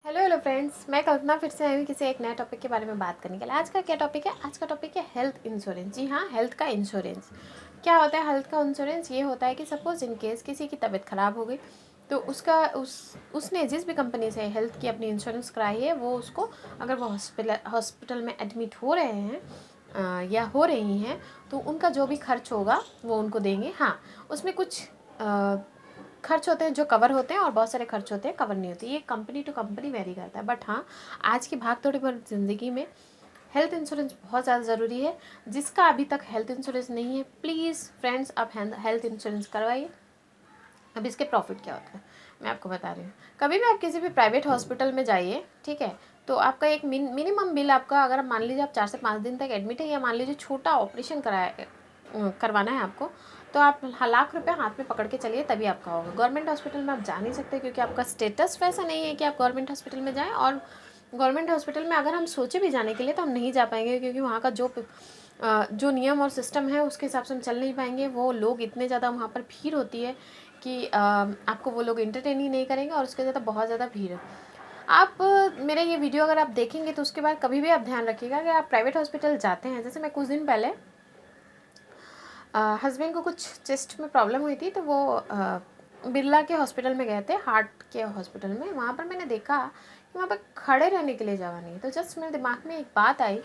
Hello hello friends, मैं कल्पना फिर से आई हूँ किसी एक नए टॉपिक के बारे में बात करने के लिए। आज का क्या टॉपिक है? आज का टॉपिक है हेल्थ इंश्योरेंस। जी हाँ, हेल्थ का इंश्योरेंस। क्या होता है हेल्थ का इंश्योरेंस? ये होता है कि सपोज इन केस किसी की तबीयत ख़राब हो गई तो उसने जिस भी कंपनी से हेल्थ की अपनी इंश्योरेंस कराई है वो उसको, अगर वो हॉस्पिटल में एडमिट हो रहे हैं या हो रही हैं, तो उनका जो भी खर्च होगा वो उनको देंगे। हाँ, उसमें कुछ खर्च होते हैं जो कवर होते हैं और बहुत सारे खर्च होते हैं कवर नहीं होते। ये कंपनी टू कंपनी वेरी करता है। बट हाँ, आज की भाग दौड़ी भरी ज़िंदगी में हेल्थ इंश्योरेंस बहुत ज़्यादा ज़रूरी है। जिसका अभी तक हेल्थ इंश्योरेंस नहीं है, प्लीज़ फ्रेंड्स आप हेल्थ इंश्योरेंस करवाइए। अब इसके प्रॉफिट क्या होता है मैं आपको बता रही हूँ। कभी भी आप किसी भी प्राइवेट हॉस्पिटल में जाइए, ठीक है, तो आपका एक मिनिमम बिल आपका, अगर मान लीजिए आप 4 से 5 दिन तक एडमिट है या मान लीजिए छोटा ऑपरेशन करवाना है आपको, तो आप लाख रुपये हाथ में पकड़ के चलिए तभी आपका होगा। गवर्नमेंट हॉस्पिटल में आप जा नहीं सकते क्योंकि आपका स्टेटस वैसा नहीं है कि आप गवर्नमेंट हॉस्पिटल में जाएँ। और गवर्नमेंट हॉस्पिटल में अगर हम सोचे भी जाने के लिए तो हम नहीं जा पाएंगे क्योंकि वहाँ का जो नियम और सिस्टम है उसके हिसाब से हम चल नहीं पाएंगे। वो लोग इतने ज़्यादा वहाँ पर भीड़ होती है कि आपको वो लोग एंटरटेन ही नहीं करेंगे और उसके ज़्यादा बहुत ज़्यादा भीड़ है। आप मेरे ये वीडियो अगर आप देखेंगे तो उसके बाद कभी भी आप ध्यान रखिएगा कि आप प्राइवेट हॉस्पिटल जाते हैं। जैसे मैं कुछ दिन पहले हस्बैंड को कुछ चेस्ट में प्रॉब्लम हुई थी तो वो बिरला के हॉस्पिटल में गए थे, हार्ट के हॉस्पिटल में। वहाँ पर मैंने देखा कि वहाँ पर खड़े रहने के लिए जगह नहीं है। तो जस्ट मेरे दिमाग में एक बात आई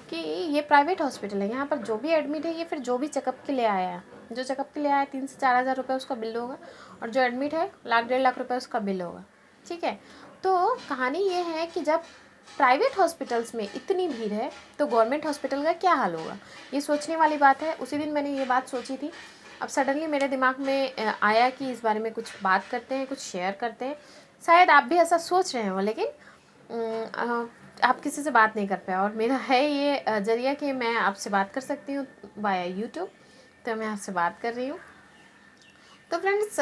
कि ये प्राइवेट हॉस्पिटल है, यहाँ पर जो भी एडमिट है ये फिर जो भी चेकअप के लिए आया है, जो चेकअप के लिए आया 3 से 4 हज़ार रुपये उसका बिल होगा, और जो एडमिट है 1-1.5 लाख रुपये उसका बिल होगा। ठीक है, तो कहानी ये है कि जब प्राइवेट हॉस्पिटल्स में इतनी भीड़ है तो गवर्नमेंट हॉस्पिटल का क्या हाल होगा? ये सोचने वाली बात है। उसी दिन मैंने ये बात सोची थी। अब सडनली मेरे दिमाग में आया कि इस बारे में कुछ बात करते हैं, कुछ शेयर करते हैं। शायद आप भी ऐसा सोच रहे हो लेकिन आप किसी से बात नहीं कर पाए, और मेरा है ये जरिया कि मैं आपसे बात कर सकती हूँ वाया यूट्यूब। तो मैं आपसे बात कर रही हूँ। तो फ्रेंड्स,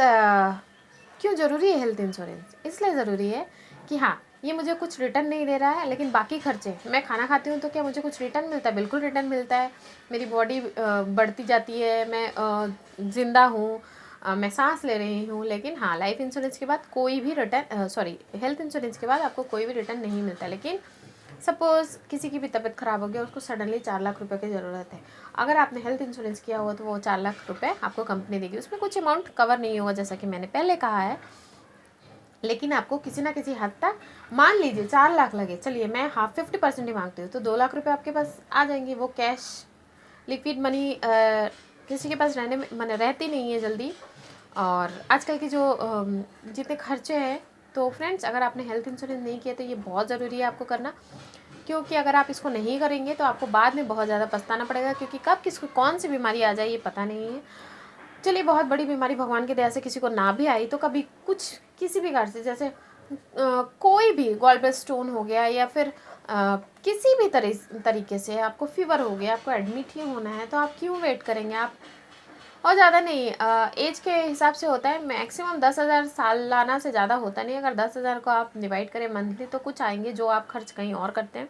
क्यों ज़रूरी है हेल्थ इंश्योरेंस? इसलिए ज़रूरी है कि हाँ, ये मुझे कुछ रिटर्न नहीं दे रहा है, लेकिन बाकी खर्चे, मैं खाना खाती हूँ तो क्या मुझे कुछ रिटर्न मिलता है? बिल्कुल रिटर्न मिलता है। मेरी बॉडी बढ़ती जाती है, मैं ज़िंदा हूँ, मैं सांस ले रही हूँ। लेकिन हाँ, लाइफ इंश्योरेंस के बाद कोई भी रिटर्न, सॉरी, हेल्थ इंश्योरेंस के बाद आपको कोई भी रिटर्न नहीं मिलता। लेकिन सपोज़ किसी की भी तबीयत ख़राब हो गया, उसको सडनली 4 लाख रुपए की ज़रूरत है। अगर आपने हेल्थ इंश्योरेंस किया हुआ तो वो 4 लाख रुपए आपको कंपनी देगी। उसमें कुछ अमाउंट कवर नहीं होगा जैसा कि मैंने पहले कहा है, लेकिन आपको किसी ना किसी हद तक, मान लीजिए 4 लाख लगे, चलिए मैं 50% ही मांगती हूँ, तो 2 लाख रुपए आपके पास आ जाएंगे। वो कैश लिक्विड मनी किसी के पास रहती नहीं है जल्दी। और आजकल के जो जितने खर्चे हैं, तो फ्रेंड्स अगर आपने हेल्थ इंश्योरेंस नहीं किया तो ये बहुत ज़रूरी है आपको करना। क्योंकि अगर आप इसको नहीं करेंगे तो आपको बाद में बहुत ज़्यादा पछताना पड़ेगा, क्योंकि कब किसको कौन सी बीमारी आ जाए ये पता नहीं है। चलिए, बहुत बड़ी बीमारी भगवान की दया से किसी को ना भी आई तो कभी कुछ किसी भी कारण से, जैसे कोई भी गॉल स्टोन हो गया या फिर किसी भी तरीके से आपको फीवर हो गया, आपको एडमिट ही होना है, तो आप क्यों वेट करेंगे? आप, और ज़्यादा नहीं, एज के हिसाब से होता है। मैक्सिमम 10,000 सालाना से ज़्यादा होता नहीं। अगर 10,000 को आप डिवाइड करें मंथली तो कुछ आएंगे जो आप खर्च कहीं और करते हैं,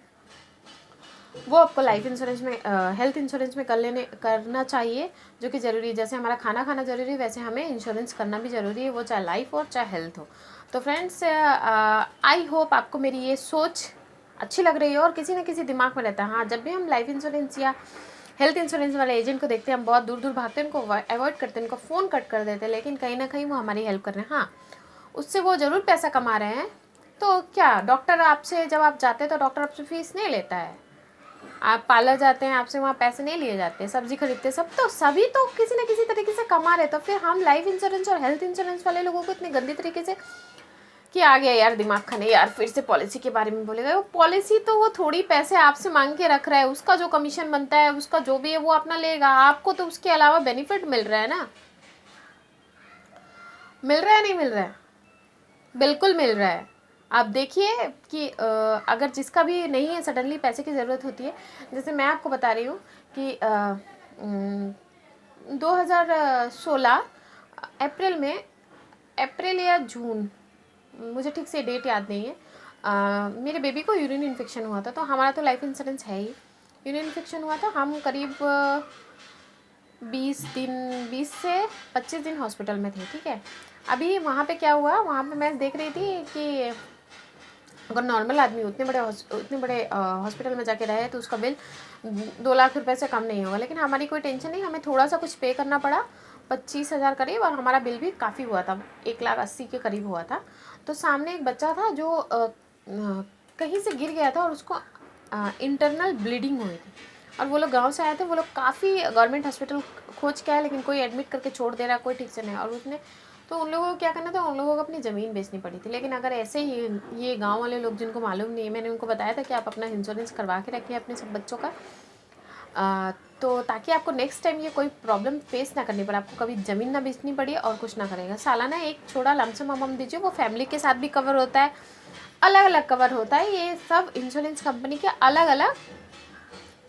वो आपको लाइफ इंश्योरेंस में, हेल्थ इंश्योरेंस में करना चाहिए, जो कि ज़रूरी है। जैसे हमारा खाना खाना ज़रूरी है, वैसे हमें इंश्योरेंस करना भी ज़रूरी है, वो चाहे लाइफ हो चाहे हेल्थ हो। तो फ्रेंड्स, आई होप आपको मेरी ये सोच अच्छी लग रही है और किसी न किसी दिमाग में रहता है। हाँ, जब भी हम लाइफ इंश्योरेंस या हेल्थ इंश्योरेंस वाले एजेंट को देखते हैं, हम बहुत दूर दूर भागते हैं, उनको अवॉइड करते हैं, उनको फ़ोन कट कर देते हैं, लेकिन कहीं ना कहीं वो हमारी हेल्प कर रहे हैं। हाँ, उससे वो ज़रूर पैसा कमा रहे हैं। तो क्या डॉक्टर आपसे, जब आप जाते हैं तो डॉक्टर आपसे फीस नहीं लेता है। आप पार्लर जाते हैं, आपसे वहाँ पैसे नहीं लिए जाते, सब्जी खरीदते, सभी तो किसी न किसी तरीके से कमा रहे। तो फिर हम लाइफ इंश्योरेंस और हेल्थ इंश्योरेंस वाले लोगों को इतने गंदे तरीके से, कि आ गया यार दिमाग खाने, यार फिर से पॉलिसी के बारे में बोलेगा। वो पॉलिसी तो वो थोड़ी पैसे आपसे मांग के रख रहा है, उसका जो कमीशन बनता है, उसका जो भी है वो अपना लेगा। आपको तो उसके अलावा बेनिफिट मिल रहा है ना, मिल रहा है नहीं मिल रहा है? बिल्कुल मिल रहा है। आप देखिए कि अगर जिसका भी नहीं है, सडनली पैसे की ज़रूरत होती है। जैसे मैं आपको बता रही हूँ कि 2016 अप्रैल में, अप्रैल या जून, मुझे ठीक से डेट याद नहीं है, मेरे बेबी को यूरिन इन्फेक्शन हुआ था। तो हमारा तो लाइफ इंश्योरेंस है ही। यूरिन इन्फेक्शन हुआ था, हम करीब 20 से 25 दिन हॉस्पिटल में थे। ठीक है, अभी वहाँ पे क्या हुआ, वहाँ पे मैं देख रही थी कि अगर नॉर्मल आदमी उतने बड़े हॉस्पिटल में जाके रहे तो उसका बिल 2 लाख रुपए से कम नहीं होगा। लेकिन हमारी कोई टेंशन नहीं, हमें थोड़ा सा कुछ पे करना पड़ा, 25,000 करीब, और हमारा बिल भी काफ़ी हुआ था, 1,80,000 के करीब हुआ था। तो सामने एक बच्चा था जो कहीं से गिर गया था और उसको इंटरनल ब्लीडिंग हुई थी, और वो लोग गांव से आए थे। वो लोग काफ़ी गवर्नमेंट हॉस्पिटल खोज के आए, लेकिन कोई एडमिट करके छोड़ दे रहा है, कोई ठीक से नहीं। और उसने तो उन लोगों को क्या करना था, उन लोगों को अपनी ज़मीन बेचनी पड़ी थी। लेकिन अगर ऐसे ही ये गांव वाले लोग जिनको मालूम नहीं है, मैंने उनको बताया था कि आप अपना इंश्योरेंस करवा के रखिए अपने सब बच्चों का, तो ताकि आपको नेक्स्ट टाइम ये कोई प्रॉब्लम फेस ना करनी पड़े, आपको कभी ज़मीन ना बेचनी पड़ी और कुछ ना करेगा। सालाना एक छोटा लमसम अमाउंट दीजिए, वो फैमिली के साथ भी कवर होता है, अलग अलग कवर होता है। ये सब इंश्योरेंस कंपनी के अलग अलग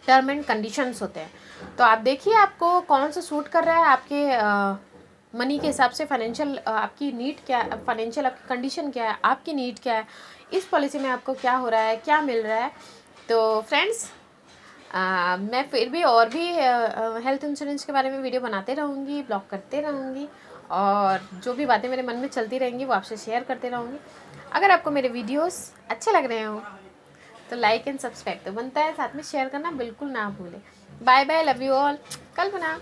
टर्म एंड कंडीशंस होते हैं। तो आप देखिए आपको कौन सा सूट कर रहा है, आपके मनी के हिसाब से, फाइनेंशियल आपकी नीड क्या है, फाइनेंशियल आपकी कंडीशन क्या है, आपकी नीड क्या है, इस पॉलिसी में आपको क्या हो रहा है, क्या मिल रहा है। तो फ्रेंड्स, मैं फिर भी और भी हेल्थ इंश्योरेंस के बारे में वीडियो बनाते रहूँगी, ब्लॉग करते रहूँगी, और जो भी बातें मेरे मन में चलती रहेंगी वो आपसे शेयर करते रहूँगी। अगर आपको मेरे वीडियोस अच्छे लग रहे हो तो लाइक एंड सब्सक्राइब तो बनता है, साथ में शेयर करना बिल्कुल ना भूलें। Bye bye, love you all, Kalpana.